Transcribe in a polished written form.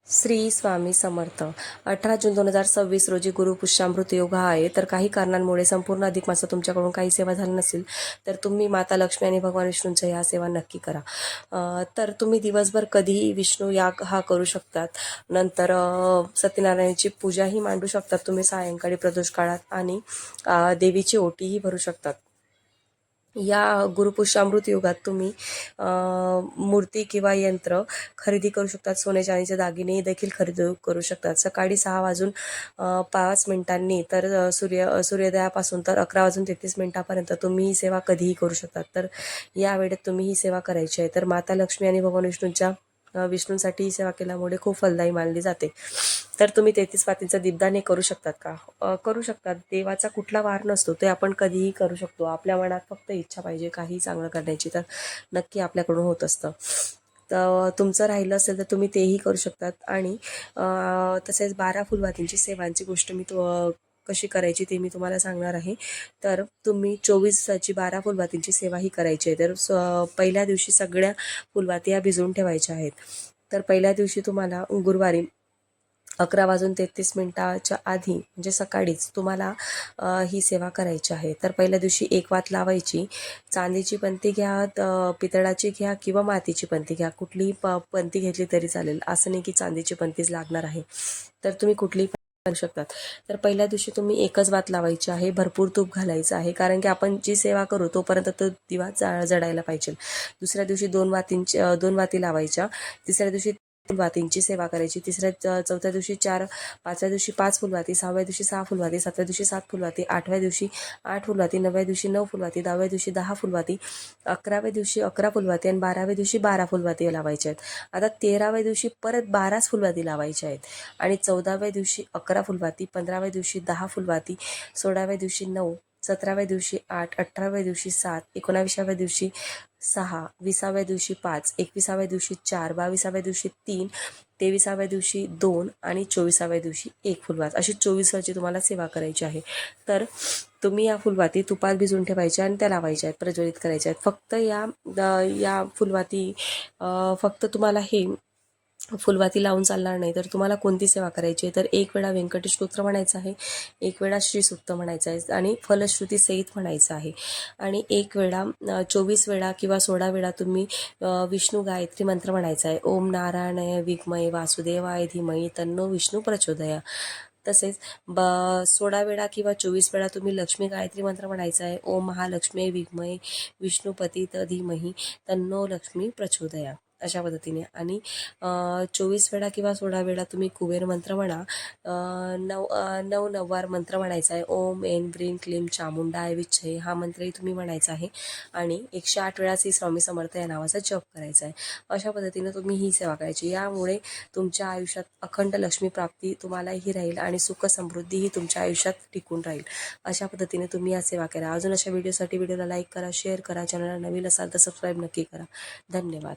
श्री स्वामी समर्थ. 18 जून 2026 रोजी गुरुपुष्यामृत योग हा आहे. तर काही कारणांमुळे संपूर्ण अधिक मासात तुमच्याकडून काही सेवा झाली नसेल तर तुम्ही माता लक्ष्मी आणि भगवान विष्णूंच्या ह्या सेवा नक्की करा. तर तुम्ही दिवसभर कधीही विष्णू याग हा करू शकतात. नंतर सत्यनारायणाची पूजाही मांडू शकतात तुम्ही सायंकाळी प्रदोष काळात, आणि देवीची ओटीही भरू शकतात. या गुरुपुष्यामृत युगात तुम्ही मूर्ती किंवा यंत्र खरेदी करू शकतात. सोने चांदीचे दागिने देखील खरेदी करू शकतात. सकाळी 6 वाजून 5 मिनिटांनी तर सूर्योदयापासून तर 11 वाजून 33 मिनिटापर्यंत तुम्ही ही सेवा कधीही करू शकतात. तर या वेळेत तुम्ही ही सेवा करायची आहे. तर माता लक्ष्मी आणि भगवान विष्णूंसाठी ही सेवा केल्यामुळे खूप फलदायी मानली जाते. तर तुम्ही 33 मातींचा दीपदान हे करू शकतात का? करू शकतात. देवाचा कुठला वार नसतो, ते आपण कधीही करू शकतो. आपल्या मनात फक्त इच्छा पाहिजे काही चांगलं करण्याची, तर नक्की आपल्याकडून होत असतं. तर तुमचं राहिलं असेल तर तुम्ही तेही करू शकतात. आणि तसेच 12 फुलवातींची सेवांची गोष्ट मी कशी करायची ते मी तुम्हाला सांगणार आहे. तर तुम्ही 24ची 12 फुलवातींची सेवा ही करायची आहे. तर पहिल्या दिवशी सगळ्या फुलवाती या भिजवून ठेवायच्या आहेत. तर पहिल्या दिवशी तुम्हाला गुरुवारी 11 वाजून 33 मिनिटाच्या आधी म्हणजे सकाळीच तुम्हाला ही सेवा करायची आहे. तर पहिल्या दिवशी एक वात लावायची. चांदीची पंती घ्या, पितळाची घ्या किंवा मातीची पंती घ्या. कुठलीही पंती घेतली तरी चालेल. असं नाही की चांदीची पंतीच लागणार आहे. तर तुम्ही कुठलीही करू शकतात. तर पहिल्या दिवशी तुम्ही एकच वात लावायची आहे. भरपूर तूप घालायचं आहे, कारण की आपण जी सेवा करू तोपर्यंत तो दिवा जडायला पाहिजे. दुसऱ्या दिवशी 2 वाती लावायच्या. तिसऱ्या दिवशी फुलवातींची सेवा करायची. चौथ्या दिवशी 4, 5व्या दिवशी 5 फुलवाती, 6व्या दिवशी 6 फुलवाती, 7व्या दिवशी 7 फुलवाती, 8व्या दिवशी 8 फुलवाती, 9व्या दिवशी 9 फुलवाती, 10व्या दिवशी 10 फुलवाती, 11व्या दिवशी 11 फुलवाती आणि 12व्या दिवशी 12 फुलवाती लावायच्या आहेत. आता 13व्या दिवशी परत 12च फुलवाती लावायच्या आहेत. आणि 14व्या दिवशी 11 फुलवाती, 15व्या दिवशी 10 फुलवाती, 16व्या दिवशी 9, 17व्या दिवशी 8, 18व्या दिवशी 7, 19व्या दिवशी 6, 20व्या दिवशी 5, 21व्या दिवशी 4, 22व्या दिवशी 3, 23व्या दिवशी 2 आणि 24व्या दिवशी 1 फुलवात. अशी 24 वेळची तुम्हाला सेवा करायची आहे. तर तुम्ही या फुलवाती तुपात भिजवून ठेवायच्या आणि त्या लावायच्या आहेत, प्रज्वलित करायच्या आहेत. फक्त या फुलवाती फक्त तुम्हाला हे फुलवाती लावून चालणार नाही. तर तुम्हाला कोणती सेवा करायची आहे, तर एक वेळा व्यंकटेश स्तोत्र म्हणायचं आहे, एक वेळा श्रीसूक्त म्हणायचं आहे आणि फलश्रुती सहित म्हणायचं आहे. आणि एक वेळा 24 वेळा किंवा 16 वेळा तुम्ही विष्णू गायत्री मंत्र म्हणायचा आहे. ओम नारायणाय विद्महे वासुदेवाय धीमहि तन्नो विष्णू प्रचोदया. तसेच 16 वेळा किंवा 24 वेळा तुम्ही लक्ष्मी गायत्री मंत्र म्हणायचा आहे. ओम महालक्ष्मी विद्महे विष्णुपतीत धीमहि तन्नो लक्ष्मी प्रचोदया. अशा पद्धतीने. आणि 24 वेळा किंवा 16 वेळा तुम्ही कुबेर मंत्र म्हणा. 9 मंत्र म्हणायचा आहे. ओम ऐं ब्रीं क्लीं चामुंडाय विच्छे हा मंत्रही तुम्ही म्हणायचा आहे. आणि 108 वेळा श्री स्वामी समर्थ या नावाचा जप करायचा आहे. अशा पद्धतीने तुम्ही ही सेवा करायची. यामुळे तुमच्या आयुष्यात अखंड लक्ष्मी प्राप्ती तुम्हालाही राहील आणि सुख समृद्धीही तुमच्या आयुष्यात टिकून राहील. अशा पद्धतीने तुम्ही या सेवा करा. अजून अशा व्हिडिओसाठी व्हिडिओला लाईक करा, शेअर करा. चॅनलला नवीन असाल तर सबस्क्राईब नक्की करा. धन्यवाद.